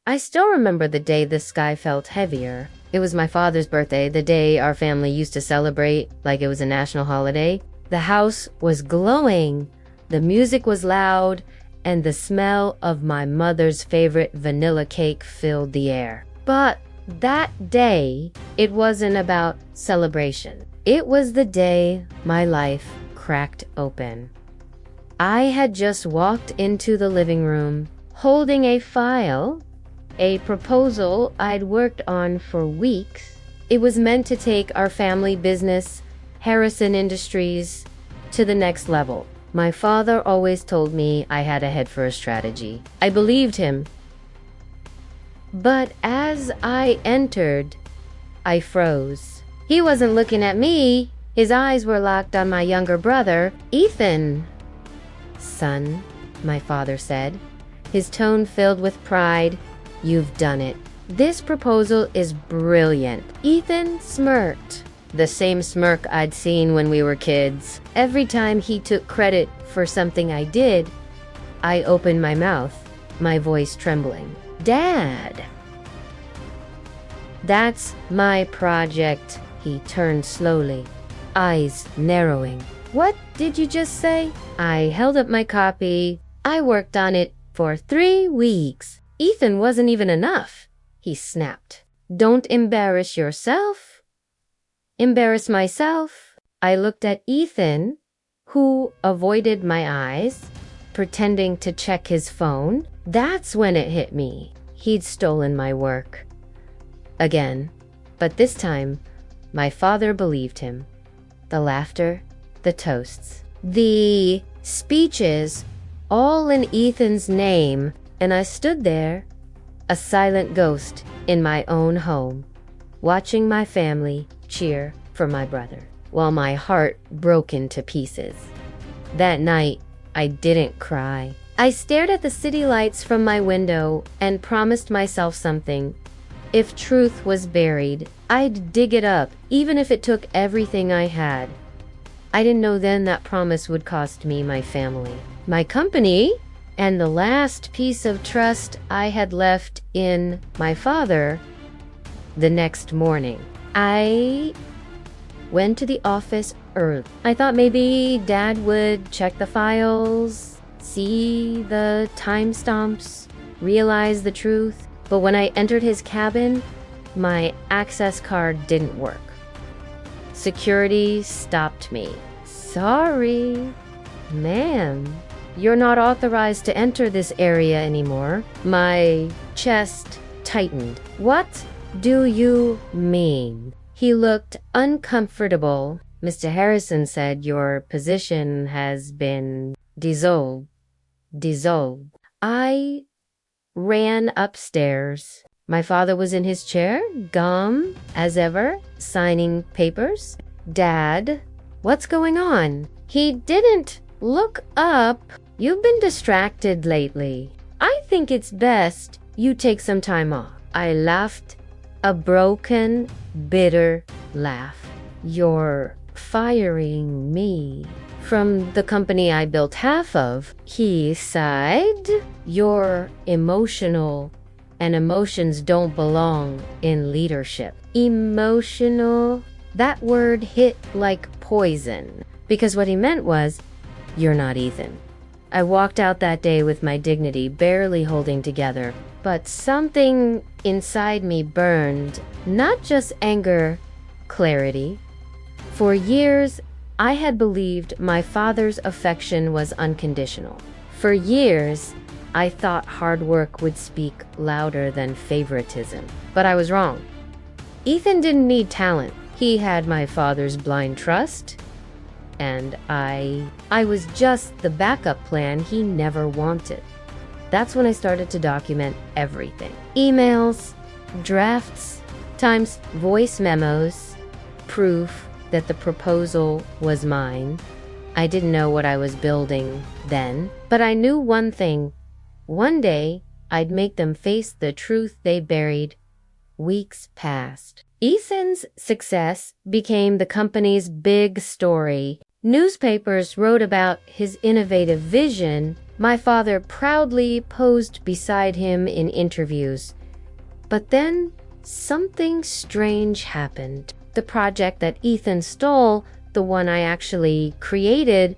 I still remember the day the sky felt heavier. It was my father's birthday, the day our family used to celebrate like it was a national holiday. The house was glowing, the music was loud, and the smell of my mother's favorite vanilla cake filled the air. But that day, it wasn't about celebration. It was the day my life cracked open. I had just walked into the living room holding a file, a proposal I'd worked on for weeks. It was meant to take our family business, Harrison Industries, to the next level. My father always told me I had a head for a strategy. I believed him. But as I entered, I froze. He wasn't looking at me. His eyes were locked on my younger brother, Ethan. "Son," my father said, his tone filled with pride, "you've done it. This proposal is brilliant." Ethan smirked, the same smirk I'd seen when we were kids. Every time he took credit for something I did, I opened my mouth, my voice trembling. "Dad." "That's my project." He turned slowly, eyes narrowing. "What did you just say?" I held up my copy. "I worked on it for 3 weeks. Ethan wasn't even enough," he snapped. "Don't embarrass yourself." "Embarrass myself?" I looked at Ethan, who avoided my eyes, pretending to check his phone. That's when it hit me. He'd stolen my work. Again. But this time, my father believed him. The laughter, the toasts, the speeches, all in Ethan's name, and I stood there, a silent ghost in my own home, watching my family cheer for my brother, while my heart broke into pieces. That night, I didn't cry. I stared at the city lights from my window and promised myself something. If truth was buried, I'd dig it up, even if it took everything I had. I didn't know then that promise would cost me my family, my company, and the last piece of trust I had left in my father. The next morning, I went to the office early. I thought maybe Dad would check the files, see the timestamps, realize the truth. But when I entered his cabin, my access card didn't work. Security stopped me. "Sorry, ma'am. You're not authorized to enter this area anymore." My chest tightened. "What do you mean?" He looked uncomfortable. "Mr. Harrison said your position has been dissolved." Dissolved. I ran upstairs. My father was in his chair, gum as ever, signing papers. "Dad, what's going on?" He didn't look up. "You've been distracted lately. I think it's best you take some time off." I laughed, a broken, bitter laugh. "You're firing me from the company I built half of," he sighed. "You're emotional, and emotions don't belong in leadership." Emotional? That word hit like poison, because what he meant was, "You're not Ethan." I walked out that day with my dignity barely holding together, but something inside me burned, not just anger, clarity. For years, I had believed my father's affection was unconditional. For years, I thought hard work would speak louder than favoritism. But I was wrong. Ethan didn't need talent. He had my father's blind trust. And I was just the backup plan he never wanted. That's when I started to document everything. Emails, drafts, times voice memos, proof that the proposal was mine. I didn't know what I was building then, but I knew one thing. One day, I'd make them face the truth they buried. Weeks passed. Ethan's success became the company's big story. Newspapers wrote about his innovative vision. My father proudly posed beside him in interviews. But then something strange happened. The project that Ethan stole, the one I actually created,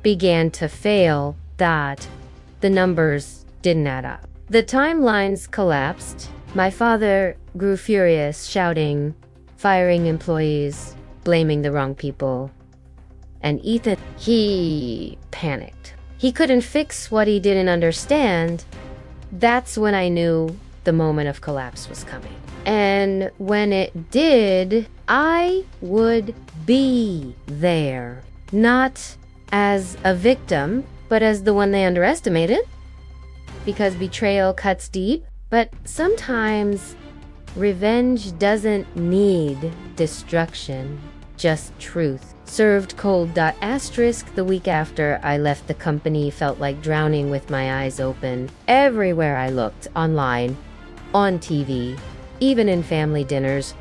began to fail. The numbers didn't add up. The timelines collapsed. My father grew furious, shouting, firing employees, blaming the wrong people. And Ethan, he panicked. He couldn't fix what he didn't understand. That's when I knew the moment of collapse was coming. And when it did, I would be there. Not as a victim, but as the one they underestimated. Because betrayal cuts deep, but sometimes revenge doesn't need destruction, just truth. Served cold. The week after I left the company felt like drowning with my eyes open. Everywhere I looked, online, on TV, even in family dinners,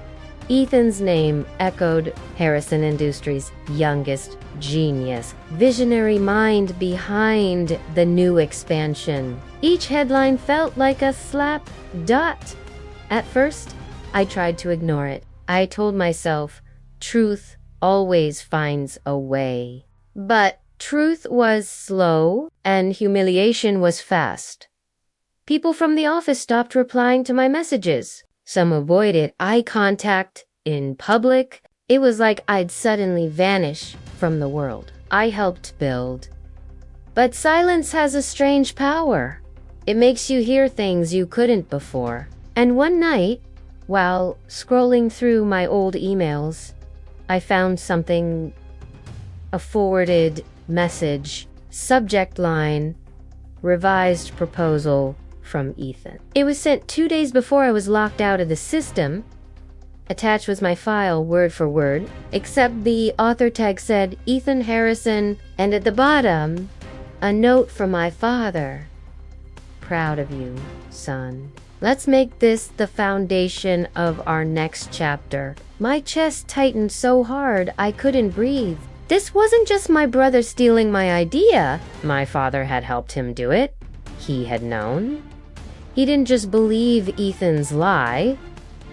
Ethan's name echoed. Harrison Industries' youngest genius, visionary mind behind the new expansion. Each headline felt like a slap. At first, I tried to ignore it. I told myself, truth always finds a way. But truth was slow and humiliation was fast. People from the office stopped replying to my messages. Some avoided eye contact in public. It was like I'd suddenly vanish from the world I helped build. But silence has a strange power. It makes you hear things you couldn't before. And one night, while scrolling through my old emails, I found something, a forwarded message, subject line, revised proposal from Ethan. It was sent 2 days before I was locked out of the system. Attached was my file, word for word, except the author tag said Ethan Harrison, and at the bottom, a note from my father. Proud of you, son. Let's make this the foundation of our next chapter. My chest tightened so hard I couldn't breathe. This wasn't just my brother stealing my idea. My father had helped him do it. He had known. He didn't just believe Ethan's lie.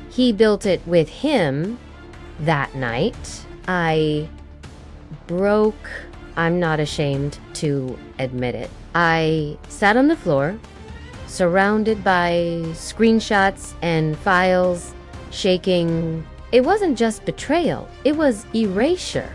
He built it with him. That night, I broke. I'm not ashamed to admit it. I sat on the floor, surrounded by screenshots and files, shaking. It wasn't just betrayal, it was erasure.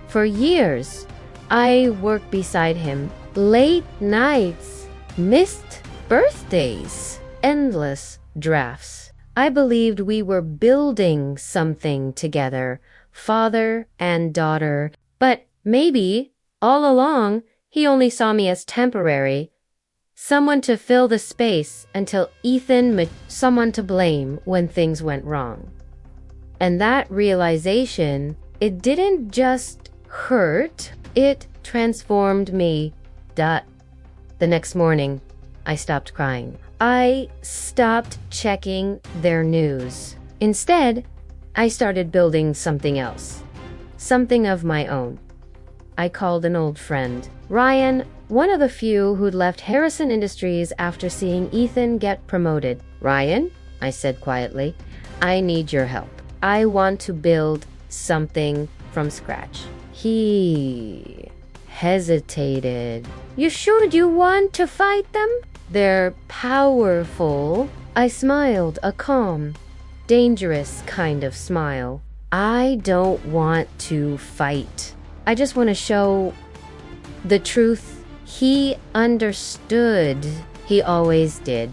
For years, I worked beside him, late nights, missed birthdays, endless drafts. I believed we were building something together, father and daughter, but maybe, all along, he only saw me as temporary. Someone to fill the space until someone to blame when things went wrong. And that realization, it didn't just hurt, it transformed me. The next morning, I stopped crying. I stopped checking their news. Instead, I started building something else, something of my own. I called an old friend, Ryan, one of the few who'd left Harrison Industries after seeing Ethan get promoted. Ryan, I said quietly, I need your help. I want to build something from scratch. He hesitated. You sure you want to fight them? They're powerful. I smiled, a calm, dangerous kind of smile. I don't want to fight. I just want to show the truth. He understood. He always did.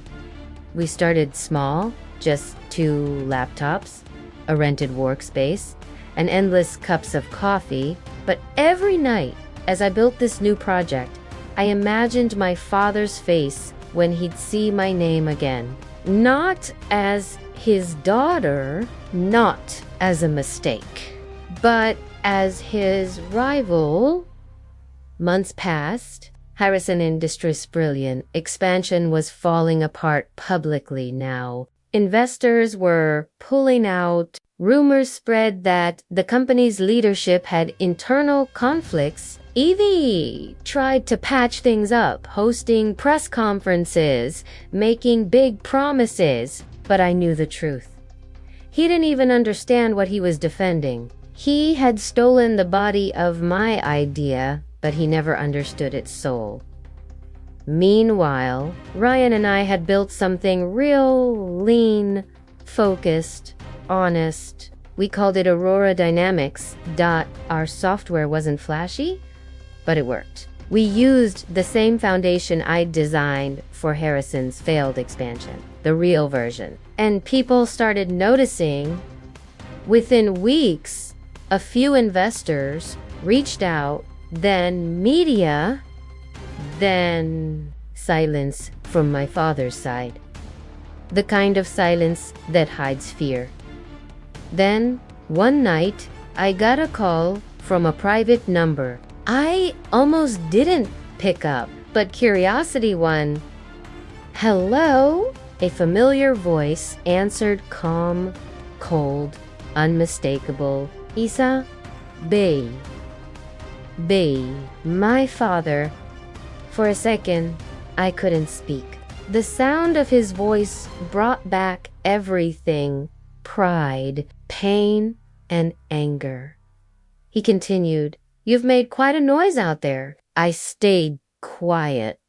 We started small, just 2 laptops, a rented workspace, and endless cups of coffee. But every night, as I built this new project, I imagined my father's face when he'd see my name again. Not as his daughter, not as a mistake, but as his rival. Months passed. Harrison Industries brilliant. Expansion was falling apart publicly now. Investors were pulling out. Rumors spread that the company's leadership had internal conflicts. Evie tried to patch things up, hosting press conferences, making big promises, but I knew the truth. He didn't even understand what he was defending. He had stolen the body of my idea, but he never understood its soul. Meanwhile, Ryan and I had built something real lean, focused, honest. We called it Aurora Dynamics. Our software wasn't flashy, but it worked. We used the same foundation I'd designed for Harrison's failed expansion, the real version. And people started noticing. Within weeks, a few investors reached out, then media, then silence from my father's side. The kind of silence that hides fear. Then, one night, I got a call from a private number. I almost didn't pick up, but curiosity won. Hello? A familiar voice answered, calm, cold, unmistakable. Isa? Bey. My father. For a second, I couldn't speak. The sound of his voice brought back everything: pride, pain, and anger. He continued, "You've made quite a noise out there." I stayed quiet.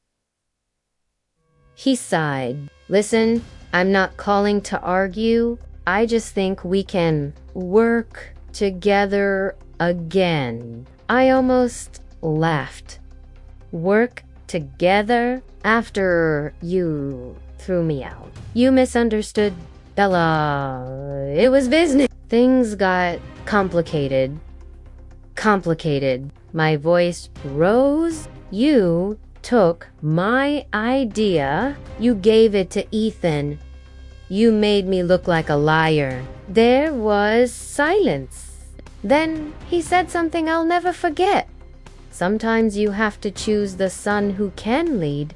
He sighed. "Listen, I'm not calling to argue. I just think we can work together again." I almost laughed. Work together? After you threw me out. You misunderstood, Bella. It was business. Things got complicated. My voice rose. You took my idea. You gave it to Ethan. You made me look like a liar. There was silence. Then he said something I'll never forget. Sometimes you have to choose the son who can lead,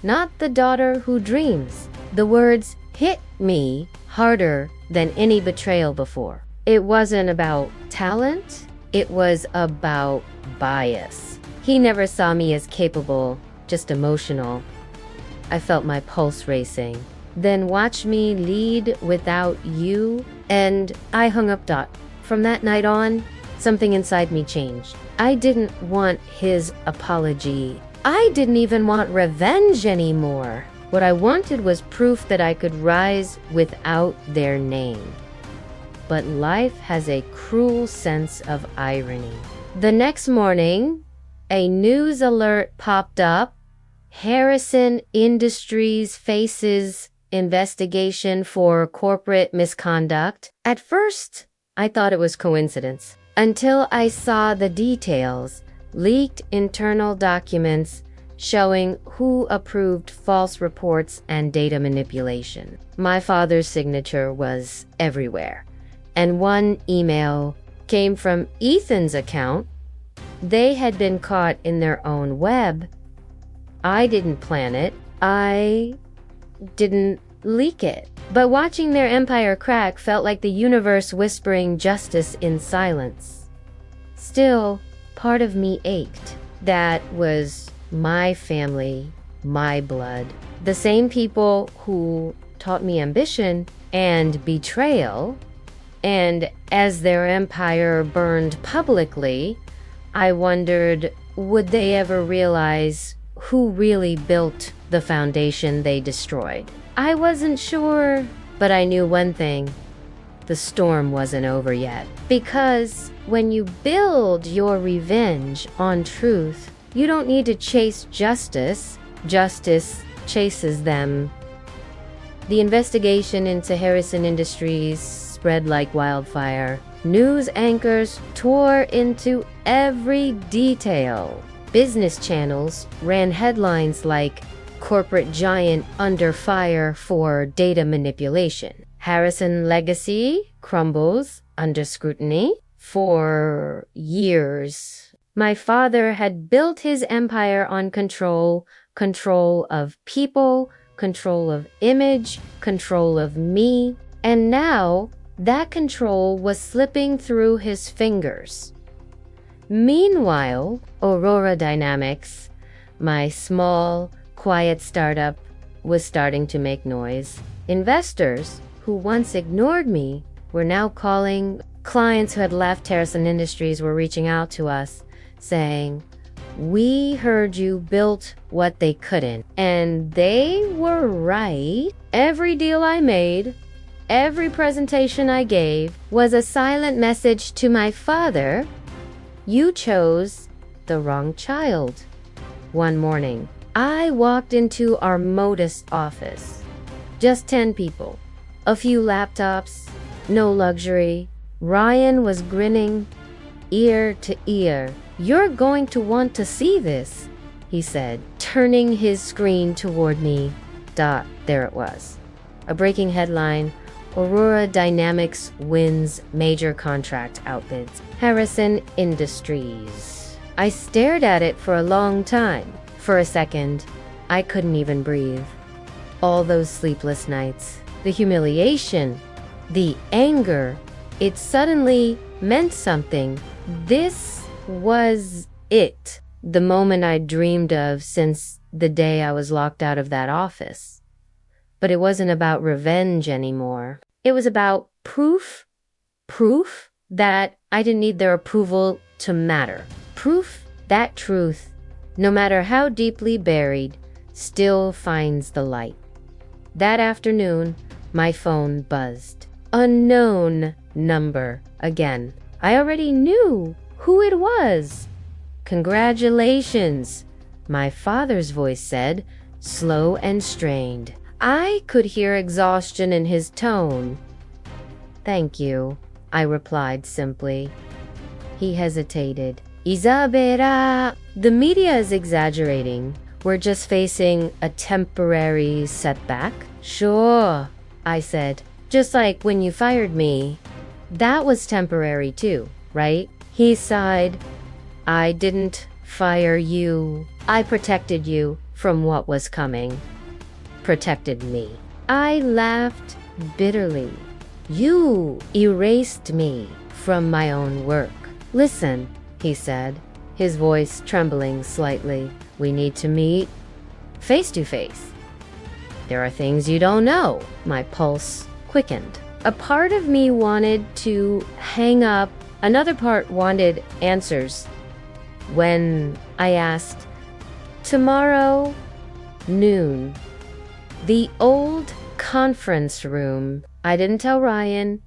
not the daughter who dreams. The words hit me harder than any betrayal before. It wasn't about talent, it was about bias. He never saw me as capable, just emotional. I felt my pulse racing. Then watch me lead without you, and I hung up. From that night on, something inside me changed. I didn't want his apology. I didn't even want revenge anymore. What I wanted was proof that I could rise without their name. But life has a cruel sense of irony. The next morning, a news alert popped up. Harrison Industries faces investigation for corporate misconduct. At first, I thought it was coincidence, until I saw the details, leaked internal documents showing who approved false reports and data manipulation. My father's signature was everywhere, and one email came from Ethan's account. They had been caught in their own web. I didn't plan it. I didn't leak it. But watching their empire crack felt like the universe whispering justice in silence. Still, part of me ached. That was my family, my blood. The same people who taught me ambition and betrayal. And as their empire burned publicly, I wondered, would they ever realize who really built the foundation they destroyed? I wasn't sure, but I knew one thing. The storm wasn't over yet. Because when you build your revenge on truth, you don't need to chase justice. Justice chases them. The investigation into Harrison Industries spread like wildfire. News anchors tore into every detail. Business channels ran headlines like "Corporate Giant Under Fire for Data Manipulation." Harrison Legacy crumbles under scrutiny. For years, my father had built his empire on control of people, control of image, control of me. And now, That control was slipping through his fingers. Meanwhile, Aurora Dynamics, my small, quiet startup, was starting to make noise. Investors who once ignored me were now calling. Clients who had left Terrason Industries were reaching out to us, saying, "We heard you built what they couldn't." And they were right. Every deal I made, every presentation I gave was a silent message to my father: "You chose the wrong child." One morning, I walked into our modest office. Just 10 people, a few laptops, no luxury. Ryan was grinning ear to ear. "You're going to want to see this," he said, turning his screen toward me. There it was. A breaking headline: Aurora Dynamics wins major contract outbids Harrison Industries. I stared at it for a long time. For a second, I couldn't even breathe. All those sleepless nights, the humiliation, the anger, it suddenly meant something. This was it. The moment I dreamed of since the day I was locked out of that office. But it wasn't about revenge anymore. It was about proof that I didn't need their approval to matter. Proof that truth, no matter how deeply buried, still finds the light. That afternoon, my phone buzzed. Unknown number again. I already knew who it was. "Congratulations," my father's voice said, slow and strained. I could hear exhaustion in his tone. "Thank you," I replied simply. He hesitated. "Isabella, the media is exaggerating. We're just facing a temporary setback." "Sure," I said. "Just like when you fired me. That was temporary too, right?" He sighed. "I didn't fire you. I protected you from what was coming." Protected me. I laughed bitterly. "You erased me from my own work." "Listen," he said, his voice trembling slightly. "We need to meet face to face. There are things you don't know." My pulse quickened. A part of me wanted to hang up. Another part wanted answers. When I asked, "Tomorrow, noon." The old conference room. I didn't tell Ryan.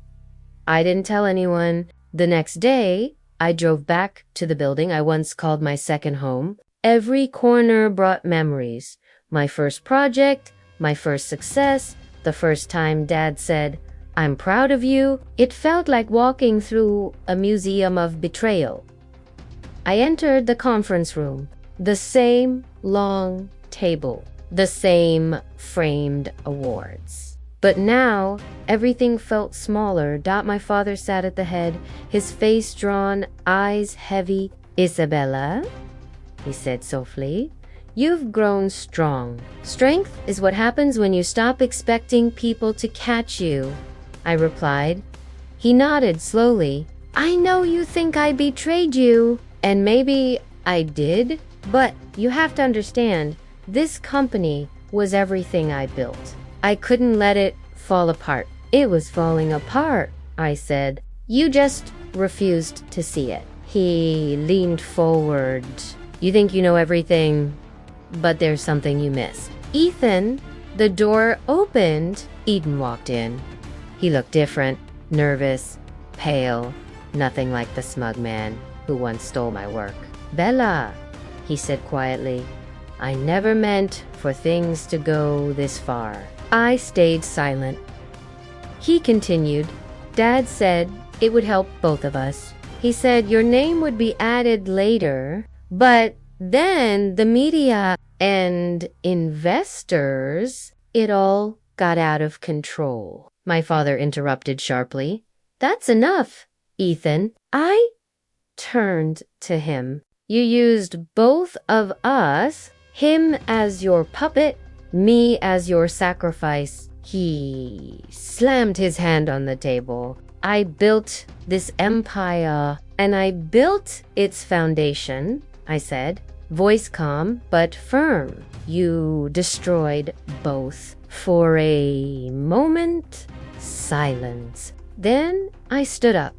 I didn't tell anyone. The next day, I drove back to the building I once called my second home. Every corner brought memories. My first project, my first success, the first time Dad said, "I'm proud of you." It felt like walking through a museum of betrayal. I entered the conference room. The same long table. The same framed awards. But now, everything felt smaller. My father sat at the head, his face drawn, eyes heavy. "Isabella," he said softly, "you've grown strong. Strength is what happens when you stop expecting people to catch you." I replied. He nodded slowly. "I know you think I betrayed you, and maybe I did, but you have to understand, this company was everything I built. I couldn't let it fall apart." "It was falling apart," I said. "You just refused to see it." He leaned forward. "You think you know everything, but there's something you missed." "Ethan," the door opened. Eden walked in. He looked different, nervous, pale, nothing like the smug man who once stole my work. "Bella," he said quietly, "I never meant for things to go this far." I stayed silent. He continued. "Dad said it would help both of us. He said your name would be added later, but then the media and investors, it all got out of control." My father interrupted sharply. "That's enough, Ethan." I turned to him. "You used both of us, him as your puppet, me as your sacrifice. He slammed his hand on the table. I built this empire, and I built its foundation, I said, voice calm but firm. You destroyed both. For a moment, silence. Then I stood up.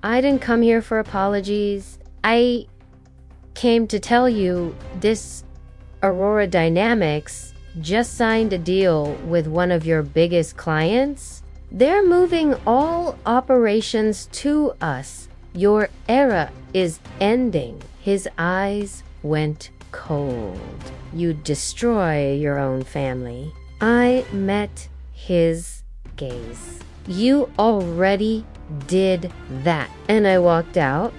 I didn't come here for apologies. I came to tell you this Aurora Dynamics just signed a deal with one of your biggest clients. They're moving all operations to us. Your era is ending. His eyes went cold. You destroy your own family. I met his gaze. You already did that. And I walked out.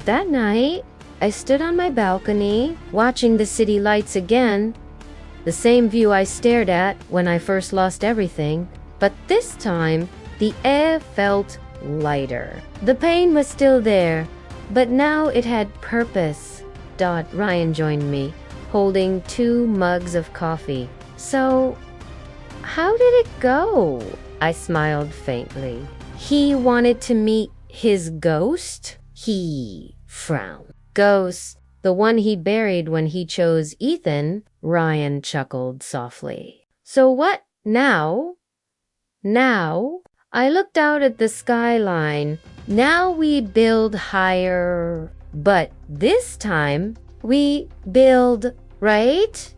That night, I stood on my balcony, watching the city lights again. The same view I stared at when I first lost everything. But this time, the air felt lighter. The pain was still there, but now it had purpose. Ryan joined me, holding 2 mugs of coffee. So, how did it go? I smiled faintly. He wanted to meet his ghost? He frowned. Ghost, the one he buried when he chose Ethan, Ryan chuckled softly. So what now? Now, I looked out at the skyline. Now we build higher, but this time we build, right?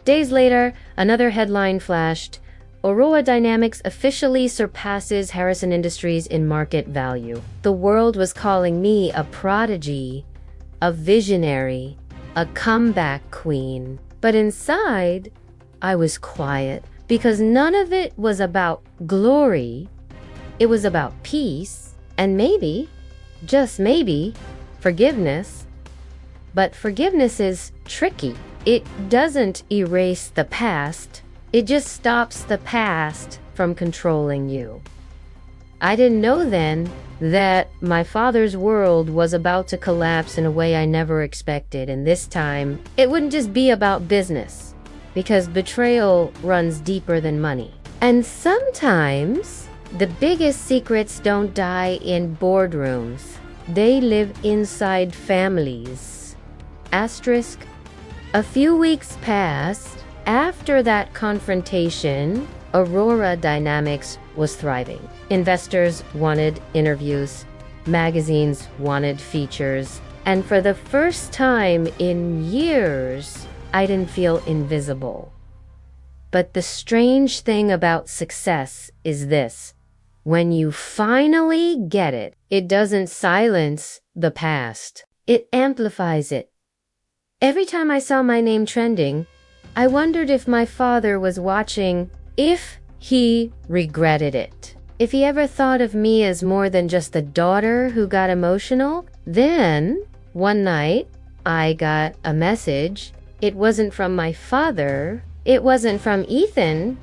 Days later, another headline flashed. Aurora Dynamics officially surpasses Harrison Industries in market value. The world was calling me a prodigy, a visionary, a comeback queen. But inside, I was quiet because none of it was about glory. It was about peace and maybe, just maybe, forgiveness. But forgiveness is tricky. It doesn't erase the past. It just stops the past from controlling you. I didn't know then that my father's world was about to collapse in a way I never expected, and this time it wouldn't just be about business, because betrayal runs deeper than money. And sometimes the biggest secrets don't die in boardrooms. They live inside families. Asterisk. A few weeks passed. After that confrontation, Aurora Dynamics was thriving. Investors wanted interviews, magazines wanted features, and for the first time in years, I didn't feel invisible. But the strange thing about success is this. When you finally get it, it doesn't silence the past. It amplifies it. Every time I saw my name trending, I wondered if my father was watching, if he regretted it. If he ever thought of me as more than just the daughter who got emotional. Then, one night, I got a message. It wasn't from my father. It wasn't from Ethan.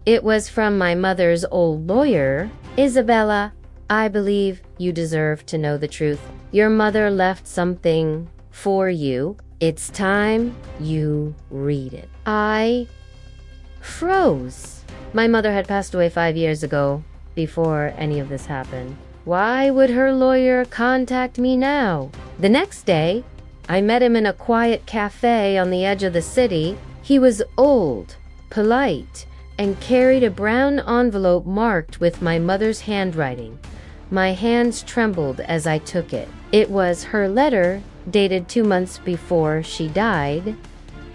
It was from my mother's old lawyer. Isabella, I believe you deserve to know the truth. Your mother left something for you. It's time you read it. I froze. My mother had passed away 5 years ago, before any of this happened. Why would her lawyer contact me now? The next day, I met him in a quiet cafe on the edge of the city. He was old, polite, and carried a brown envelope marked with my mother's handwriting. My hands trembled as I took it. It was her letter, dated 2 months before she died.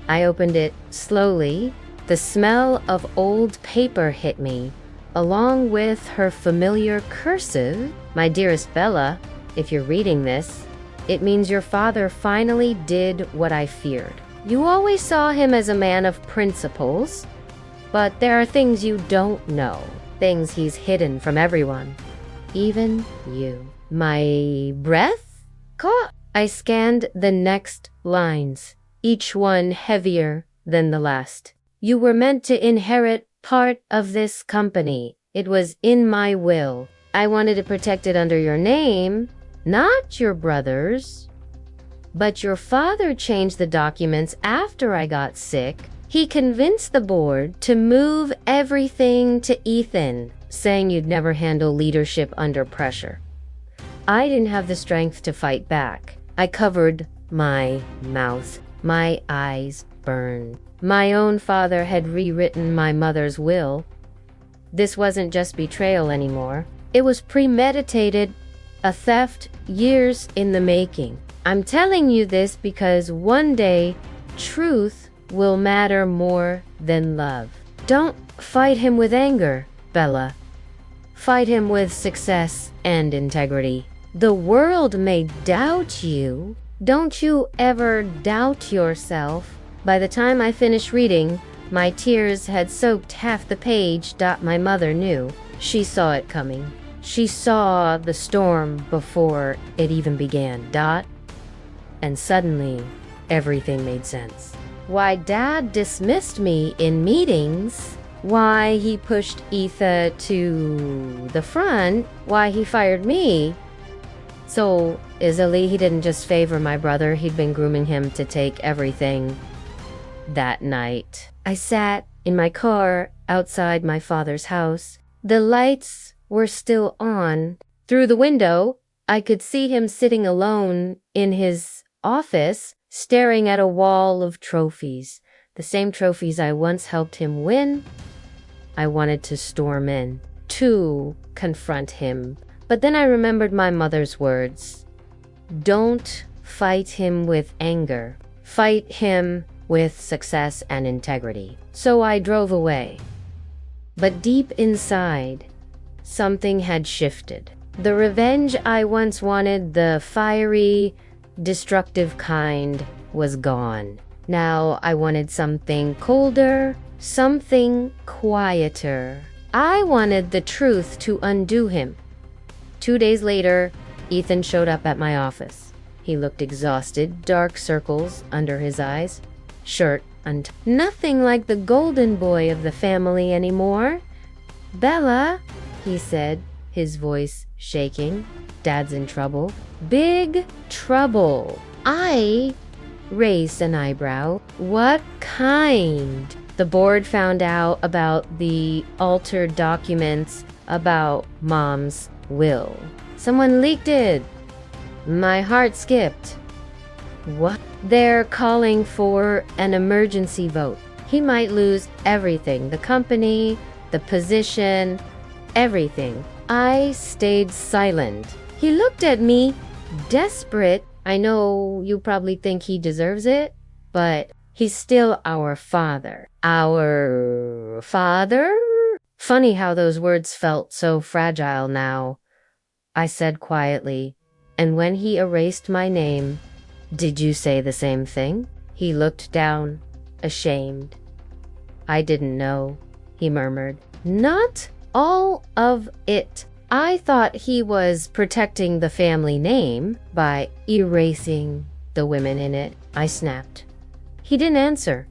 I opened it slowly. The smell of old paper hit me, along with her familiar cursive. My dearest Bella, if you're reading this, it means your father finally did what I feared. You always saw him as a man of principles, but there are things you don't know, things he's hidden from everyone, even you. My breath caught. I scanned the next lines, each one heavier than the last. You were meant to inherit part of this company. It was in my will. I wanted to protect it under your name, not your brother's. But your father changed the documents after I got sick. He convinced the board to move everything to Ethan, saying you'd never handle leadership under pressure. I didn't have the strength to fight back. I covered my mouth. My eyes burned. My own father had rewritten my mother's will. This wasn't just betrayal anymore. It was premeditated, a theft years in the making. I'm telling you this because one day, truth will matter more than love. Don't fight him with anger, Bella. Fight him with success and integrity. The world may doubt you. Don't you ever doubt yourself. By the time I finished reading, my tears had soaked half the page. My mother knew. She saw it coming. She saw the storm before it even began. And suddenly, everything made sense. Why Dad dismissed me in meetings, why he pushed Etha to the front, why he fired me. So easily, he didn't just favor my brother, he'd been grooming him to take everything. That night, I sat in my car outside my father's house. The lights were still on. Through the window, I could see him sitting alone in his office, staring at a wall of trophies, the same trophies I once helped him win. I wanted to storm in, to confront him, but then I remembered my mother's words. Don't fight him with anger. Fight him with success and integrity. So I drove away. But deep inside, something had shifted. The revenge I once wanted, the fiery, destructive kind, was gone. Now I wanted something colder, something quieter. I wanted the truth to undo him. 2 days later, Ethan showed up at my office. He looked exhausted, dark circles under his eyes, shirt untucked. Nothing like the golden boy of the family anymore. Bella, he said, his voice shaking. Dad's in trouble. Big trouble. I raised an eyebrow. What kind? The board found out about the altered documents about Mom's will. Someone leaked it. My heart skipped. What? They're calling for an emergency vote. He might lose everything. The company, the position, everything. I stayed silent. He looked at me, desperate. I know you probably think he deserves it, but he's still our father. Our father? Funny how those words felt so fragile now. I said quietly, and when he erased my name, did you say the same thing? He looked down, ashamed. I didn't know, he murmured. Not all of it. I thought he was protecting the family name by erasing the women in it. I snapped. He didn't answer.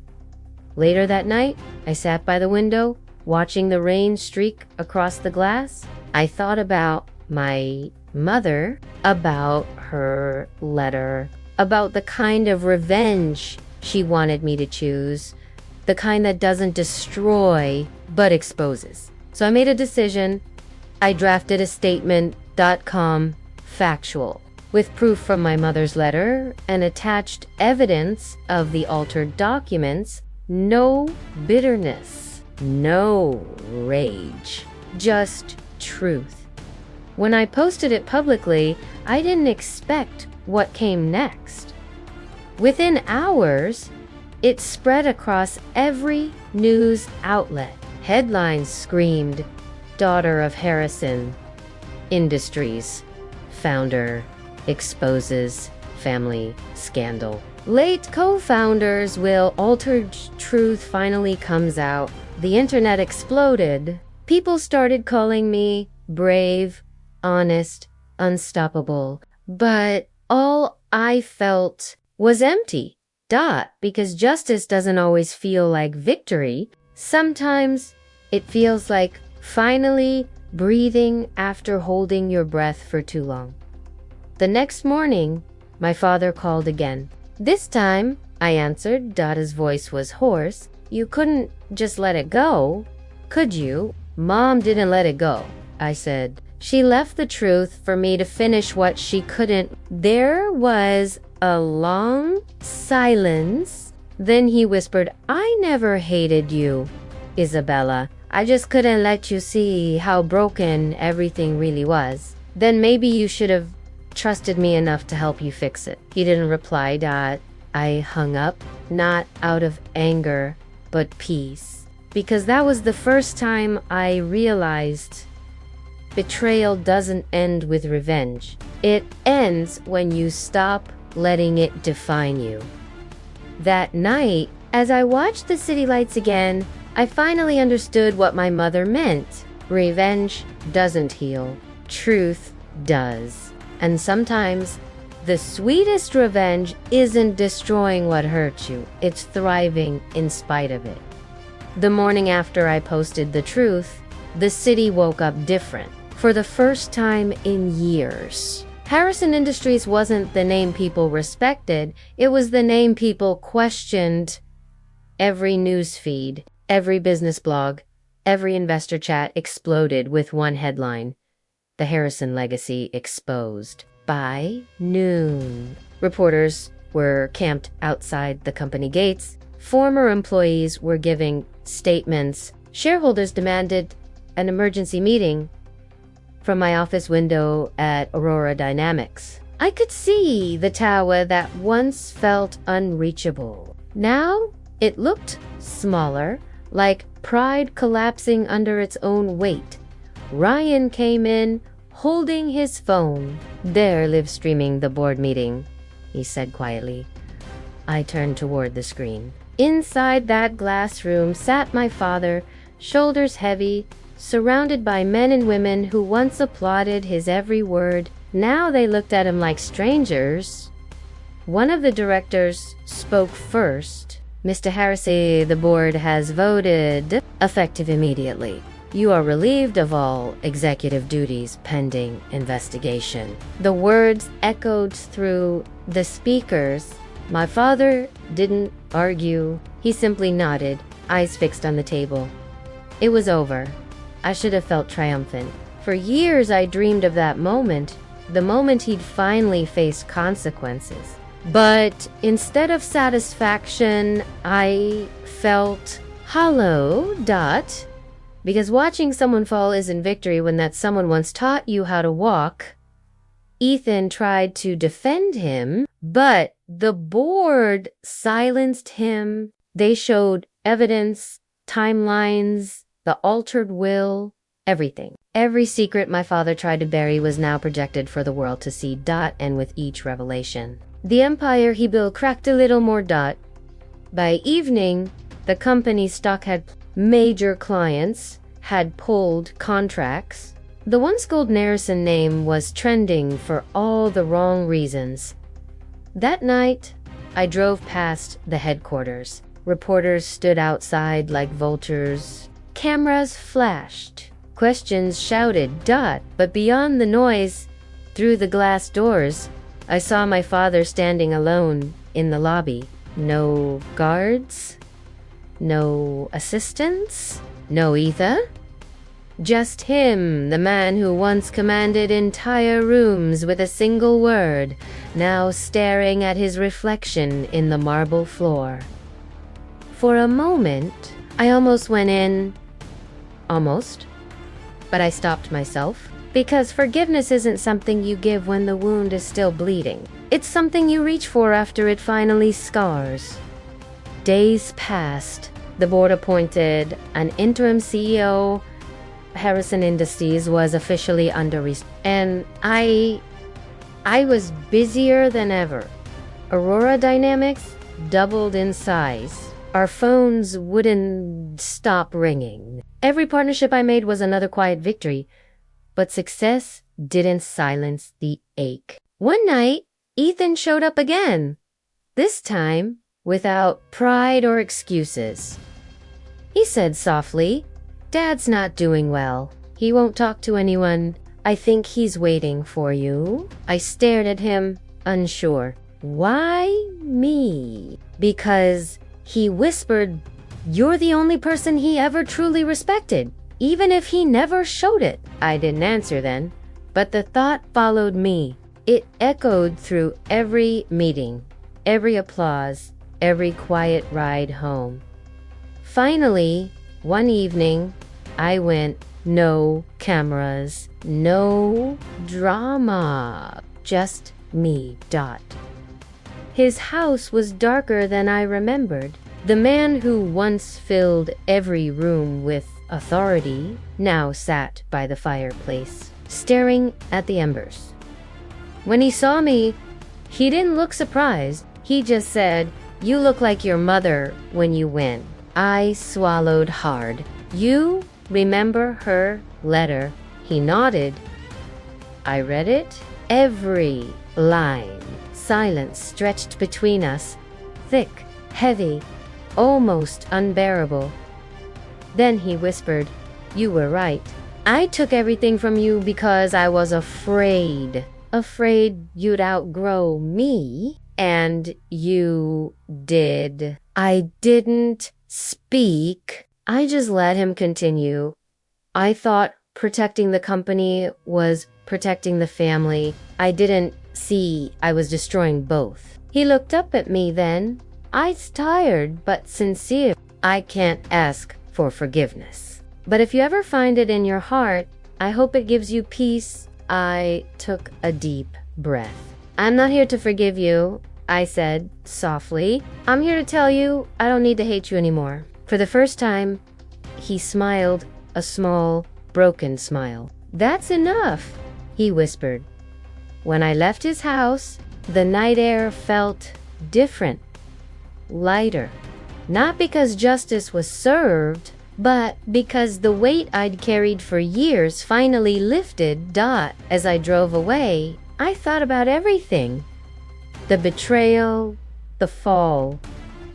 Later that night, I sat by the window, watching the rain streak across the glass. I thought about my mother, about her letter, about the kind of revenge she wanted me to choose, the kind that doesn't destroy, but exposes. So I made a decision. I drafted a statement.com factual with proof from my mother's letter and attached evidence of the altered documents. No bitterness, no rage, just truth. When I posted it publicly, I didn't expect what came next. Within hours, it spread across every news outlet. Headlines screamed, "Daughter of Harrison Industries founder exposes family scandal. Late co-founders will altered truth finally comes out." The internet exploded. People started calling me brave, honest, unstoppable. But all I felt was empty. Because justice doesn't always feel like victory. Sometimes it feels like finally breathing after holding your breath for too long. The next morning, my father called again. This time, I answered. His voice was hoarse. You couldn't just let it go, could you? Mom didn't let it go, I said. She left the truth for me to finish what she couldn't. There was a long silence. Then he whispered, I never hated you, Isabella. I just couldn't let you see how broken everything really was. Then maybe you should have trusted me enough to help you fix it. He didn't reply. I hung up, not out of anger, but peace. Because that was the first time I realized betrayal doesn't end with revenge. It ends when you stop letting it define you. That night, as I watched the city lights again, I finally understood what my mother meant. Revenge doesn't heal. Truth does. And sometimes, the sweetest revenge isn't destroying what hurt you. It's thriving in spite of it. The morning after I posted the truth, the city woke up different. For the first time in years. Harrison Industries wasn't the name people respected. It was the name people questioned. Every news feed, every business blog, every investor chat exploded with one headline: The Harrison Legacy Exposed. By noon, reporters were camped outside the company gates. Former employees were giving statements. Shareholders demanded an emergency meeting. From my office window at Aurora Dynamics, I could see the tower that once felt unreachable. Now it looked smaller, like pride collapsing under its own weight. Ryan came in, holding his phone. They're live streaming the board meeting, he said quietly. I turned toward the screen. Inside that glass room sat my father, shoulders heavy, surrounded by men and women who once applauded his every word. Now they looked at him like strangers. One of the directors spoke first. Mr. Harrison, the board has voted, effective immediately. You are relieved of all executive duties pending investigation. The words echoed through the speakers. My father didn't argue. He simply nodded, eyes fixed on the table. It was over. I should have felt triumphant. For years I dreamed of that moment, the moment he'd finally face consequences. But instead of satisfaction, I felt hollow. Because watching someone fall isn't victory when that someone once taught you how to walk. Ethan tried to defend him, but the board silenced him. They showed evidence, timelines, the altered will, everything. Every secret my father tried to bury was now projected for the world to see. And with each revelation, the empire he built cracked a little more. By evening, the company's stock had major clients, had pulled contracts. The once golden Harrison name was trending for all the wrong reasons. That night, I drove past the headquarters. Reporters stood outside like vultures. Cameras flashed. Questions shouted. But beyond the noise, through the glass doors, I saw my father standing alone in the lobby. No guards, no assistants, no Ethan. Just him, the man who once commanded entire rooms with a single word, now staring at his reflection in the marble floor. For a moment, I almost went in. Almost. But I stopped myself. Because forgiveness isn't something you give when the wound is still bleeding. It's something you reach for after it finally scars. Days passed. The board appointed an interim CEO. Harrison Industries was officially under and I was busier than ever. Aurora Dynamics doubled in size. Our phones wouldn't stop ringing. Every partnership I made was another quiet victory, but success didn't silence the ache. One night, Ethan showed up again, this time without pride or excuses. He said softly, "Dad's not doing well. He won't talk to anyone. I think he's waiting for you." I stared at him, unsure. Why me? Because he whispered You're the only person he ever truly respected, even if he never showed it. I didn't answer then, but the thought followed me. It echoed through every meeting, every applause, every quiet ride home. Finally, one evening, I went, no cameras, no drama, just me, Dot. His house was darker than I remembered. The man who once filled every room with authority now sat by the fireplace, staring at the embers. When he saw me, he didn't look surprised. He just said, "You look like your mother when you win." I swallowed hard. "You remember her letter?" He nodded. I read it. Every line. Silence stretched between us, thick, heavy, almost unbearable. Then he whispered, "You were right. I took everything from you because I was afraid you'd outgrow me, and you did." I didn't speak. I just let him continue. I thought protecting the company was protecting the family. I didn't see I was destroying both. He looked up at me then, eyes tired but sincere. "I can't ask for forgiveness, but if you ever find it in your heart, I hope it gives you peace." I took a deep breath. "I'm not here to forgive you," I said softly. "I'm here to tell you I don't need to hate you anymore." For the first time, he smiled, a small, broken smile. "That's enough," he whispered. When I left his house, the night air felt different, lighter. Not because justice was served, but because the weight I'd carried for years finally lifted. Dot. As I drove away, I thought about everything. The betrayal, the fall,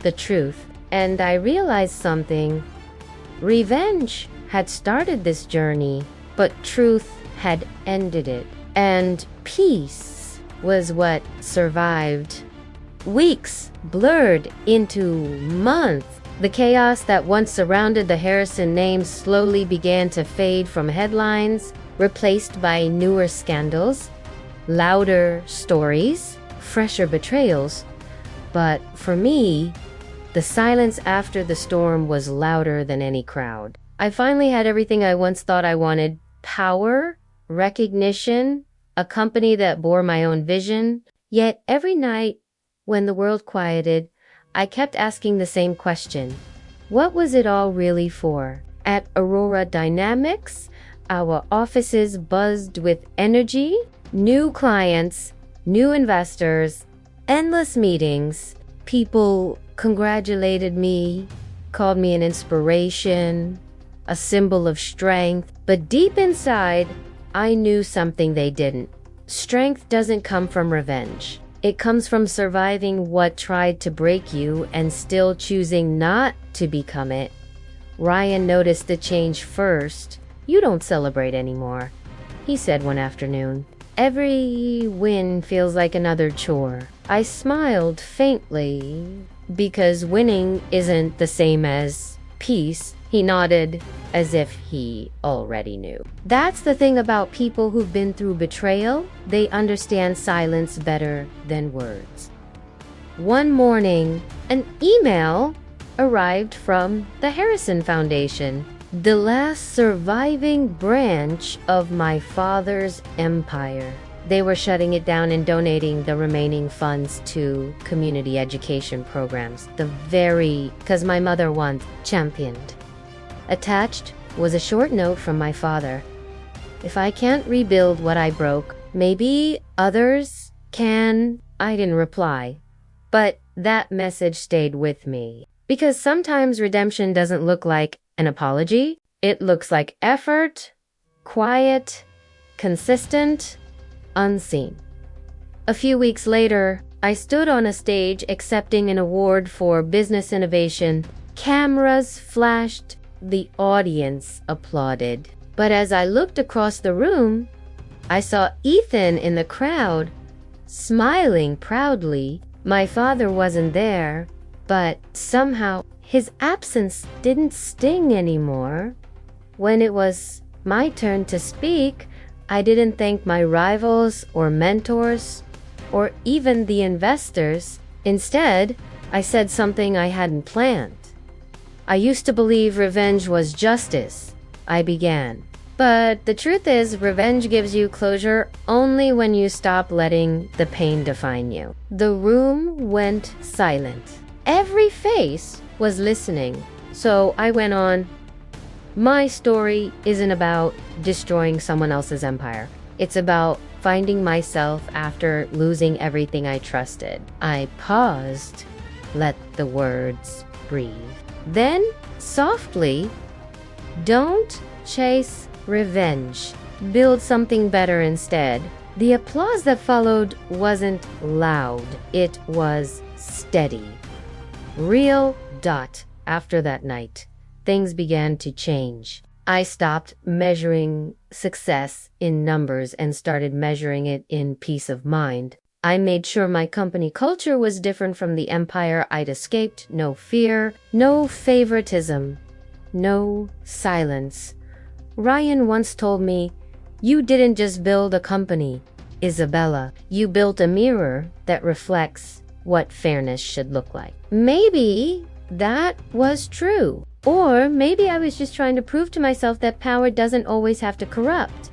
the truth. And I realized something. Revenge had started this journey, but truth had ended it. And peace was what survived. Weeks blurred into months. The chaos that once surrounded the Harrison name slowly began to fade from headlines, replaced by newer scandals, louder stories, fresher betrayals. But for me, the silence after the storm was louder than any crowd. I finally had everything I once thought I wanted: power, recognition, a company that bore my own vision. Yet every night, when the world quieted, I kept asking the same question. What was it all really for? At Aurora Dynamics, our offices buzzed with energy, new clients, new investors, endless meetings. People congratulated me, called me an inspiration, a symbol of strength. But deep inside, I knew something they didn't. Strength doesn't come from revenge. It comes from surviving what tried to break you and still choosing not to become it. Ryan noticed the change first. "You don't celebrate anymore," he said one afternoon. "Every win feels like another chore." I smiled faintly. "Because winning isn't the same as peace." He nodded as if he already knew. That's the thing about people who've been through betrayal. They understand silence better than words. One morning, an email arrived from the Harrison Foundation, the last surviving branch of my father's empire. They were shutting it down and donating the remaining funds to community education programs, because my mother once championed. Attached was a short note from my father. "If I can't rebuild what I broke, maybe others can." I didn't reply, but that message stayed with me. Because sometimes redemption doesn't look like an apology. It looks like effort, quiet, consistent, unseen. A few weeks later, I stood on a stage accepting an award for business innovation. Cameras flashed. The audience applauded. But as I looked across the room, I saw Ethan in the crowd, smiling proudly. My father wasn't there, but somehow his absence didn't sting anymore. When it was my turn to speak, I didn't thank my rivals or mentors or even the investors. Instead, I said something I hadn't planned. I used to believe revenge was justice, I began. But the truth is, revenge gives you closure only when you stop letting the pain define you. The room went silent. Every face was listening, so I went on. My story isn't about destroying someone else's empire. It's about finding myself after losing everything I trusted. I paused, let the words breathe. Then, softly, don't chase revenge. Build something better instead. The applause that followed wasn't loud. It was steady. Real. After that night, things began to change. I stopped measuring success in numbers and started measuring it in peace of mind. I made sure my company culture was different from the empire I'd escaped. No fear, no favoritism, no silence. Ryan once told me, "You didn't just build a company, Isabella. You built a mirror that reflects what fairness should look like." Maybe that was true. Or maybe I was just trying to prove to myself that power doesn't always have to corrupt.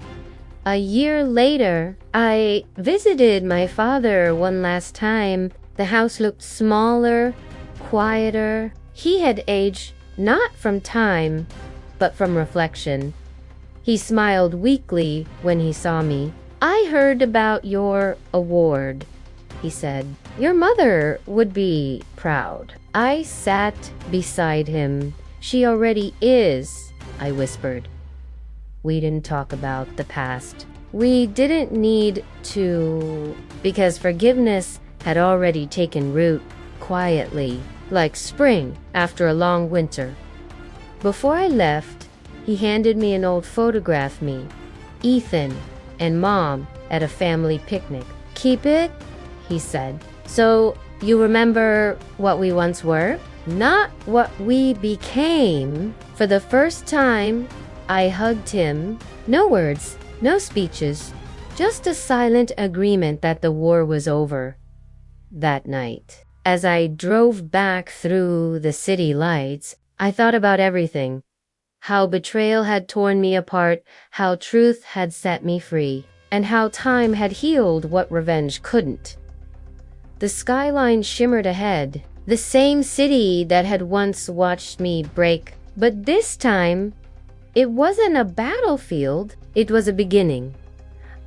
A year later, I visited my father one last time. The house looked smaller, quieter. He had aged not from time, but from reflection. He smiled weakly when he saw me. "I heard about your award," he said. "Your mother would be proud." I sat beside him. "She already is," I whispered. We didn't talk about the past. We didn't need to, because forgiveness had already taken root quietly, like spring after a long winter. Before I left, he handed me an old photograph of me, Ethan, and Mom at a family picnic. "Keep it," he said. "So you remember what we once were, not what we became." For the first time, I hugged him. No words, no speeches, just a silent agreement that the war was over. That night, as I drove back through the city lights, I thought about everything. How betrayal had torn me apart, how truth had set me free, and how time had healed what revenge couldn't. The skyline shimmered ahead, the same city that had once watched me break. But this time, it wasn't a battlefield, it was a beginning.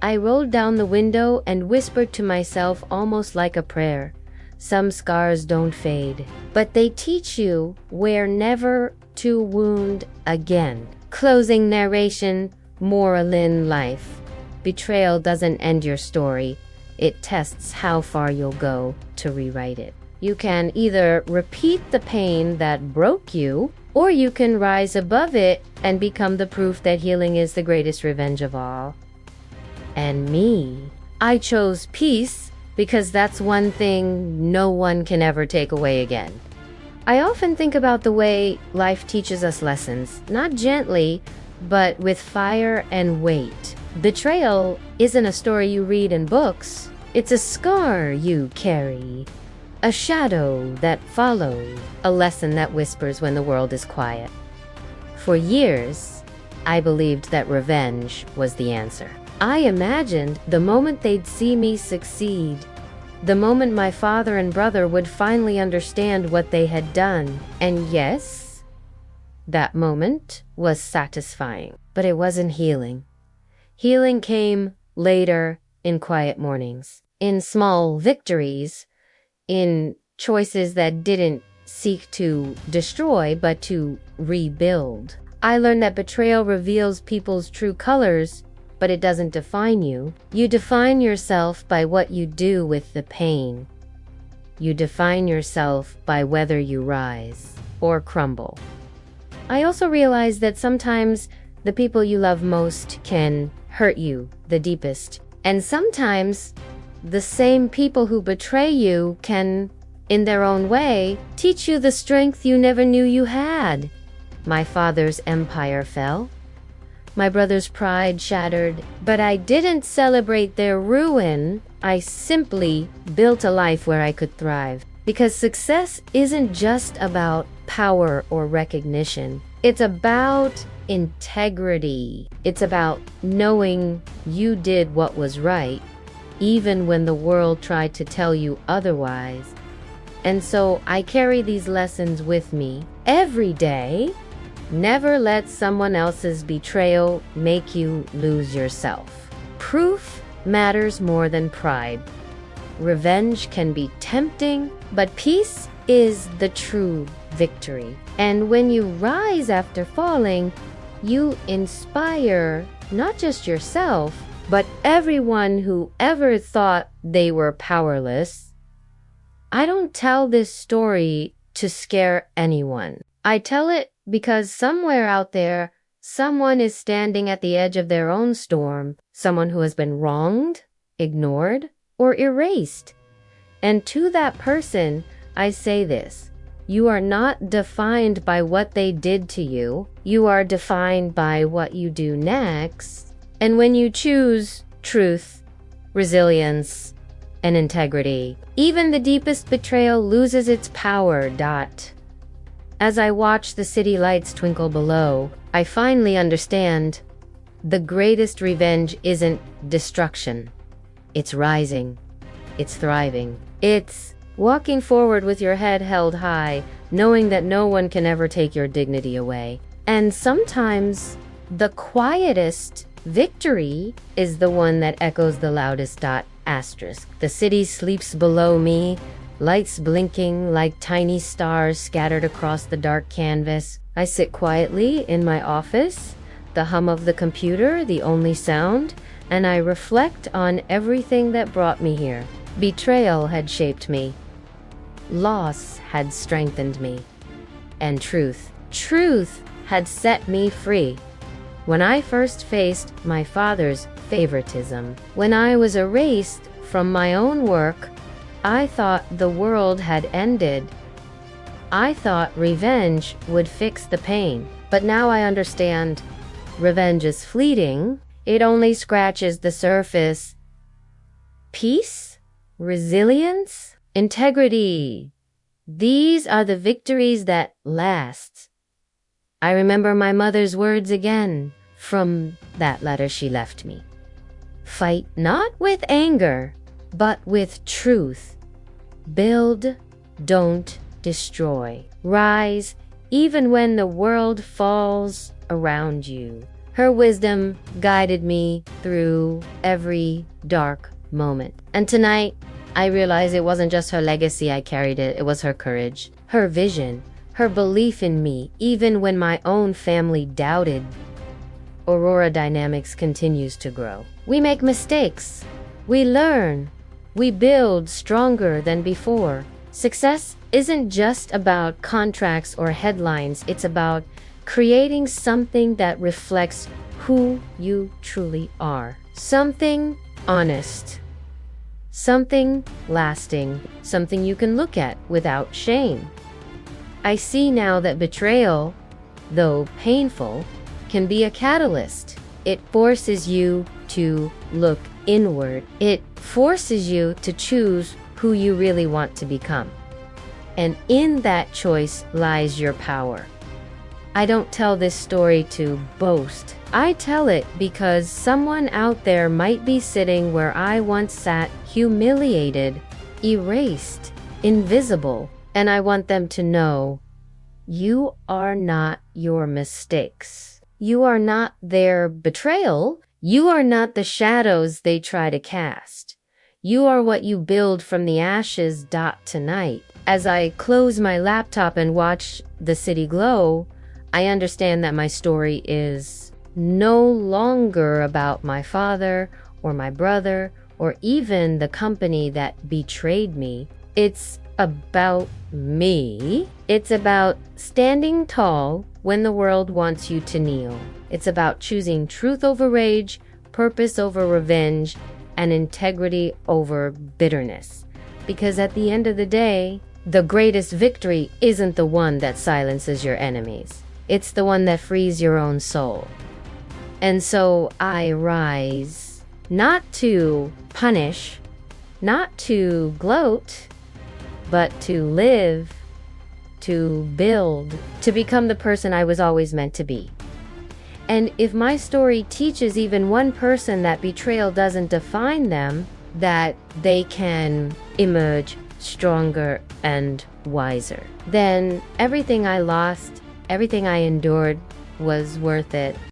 I rolled down the window and whispered to myself almost like a prayer. Some scars don't fade, but they teach you where never to wound again. Closing narration, moral in life. Betrayal doesn't end your story. It tests how far you'll go to rewrite it. You can either repeat the pain that broke you, or you can rise above it and become the proof that healing is the greatest revenge of all. And me, I chose peace because that's one thing no one can ever take away again. I often think about the way life teaches us lessons, not gently, but with fire and weight. Betrayal isn't a story you read in books. It's a scar you carry, a shadow that follows, a lesson that whispers when the world is quiet. For years, I believed that revenge was the answer. I imagined the moment they'd see me succeed, the moment my father and brother would finally understand what they had done. And yes, that moment was satisfying, but it wasn't healing. Healing came later, in quiet mornings, in small victories, in choices that didn't seek to destroy but to rebuild. I learned that betrayal reveals people's true colors, but it doesn't define you. You define yourself by what you do with the pain. You define yourself by whether you rise or crumble. I also realized that sometimes the people you love most can hurt you the deepest. And sometimes the same people who betray you can in their own way, teach you the strength you never knew you had. My father's empire fell. My brother's pride shattered, but I didn't celebrate their ruin. I simply built a life where I could thrive. Because success isn't just about power or recognition. It's about integrity. It's about knowing you did what was right, even when the world tried to tell you otherwise. And so I carry these lessons with me every day. Never let someone else's betrayal make you lose yourself. Proof matters more than pride. Revenge can be tempting, but peace is the true victory. And when you rise after falling, you inspire not just yourself, but everyone who ever thought they were powerless. I don't tell this story to scare anyone. I tell it because somewhere out there, someone is standing at the edge of their own storm, someone who has been wronged, ignored, or erased. And to that person, I say this: you are not defined by what they did to you. You are defined by what you do next. And when you choose truth, resilience, and integrity, even the deepest betrayal loses its power. As I watch the city lights twinkle below, I finally understand the greatest revenge isn't destruction. It's rising. It's thriving. It's walking forward with your head held high, knowing that no one can ever take your dignity away. And sometimes the quietest victory is the one that echoes the loudest. The city sleeps below me, lights blinking like tiny stars scattered across the dark canvas. I sit quietly in my office, the hum of the computer the only sound, and I reflect on everything that brought me here. Betrayal had shaped me. Loss had strengthened me. And truth had set me free. When I first faced my father's favoritism, when I was erased from my own work, I thought the world had ended. I thought revenge would fix the pain. But now I understand revenge is fleeting. It only scratches the surface. Peace, resilience, integrity. These are the victories that last. I remember my mother's words again from that letter she left me. Fight not with anger, but with truth. Build, don't destroy. Rise even when the world falls around you. Her wisdom guided me through every dark moment. And tonight, I realize it wasn't just her legacy I carried, it was her courage, her vision, her belief in me, even when my own family doubted. Aurora Dynamics continues to grow. We make mistakes. We learn. We build stronger than before. Success isn't just about contracts or headlines. It's about creating something that reflects who you truly are. Something honest. Something lasting. Something you can look at without shame. I see now that betrayal, though painful, can be a catalyst. It forces you to look inward. It forces you to choose who you really want to become. And in that choice lies your power. I don't tell this story to boast. I tell it because someone out there might be sitting where I once sat, humiliated, erased, invisible, and I want them to know you are not your mistakes. You are not their betrayal. You are not the shadows they try to cast. You are what you build from the ashes. Tonight, as I close my laptop and watch the city glow, I understand that my story is no longer about my father or my brother or even the company that betrayed me. It's about me. It's about standing tall when the world wants you to kneel. It's about choosing truth over rage, purpose over revenge, and integrity over bitterness. Because at the end of the day, the greatest victory isn't the one that silences your enemies. It's the one that frees your own soul. And so I rise, not to punish, not to gloat, but to live, to build, to become the person I was always meant to be. And if my story teaches even one person that betrayal doesn't define them, that they can emerge stronger and wiser, then everything I lost, everything I endured was worth it.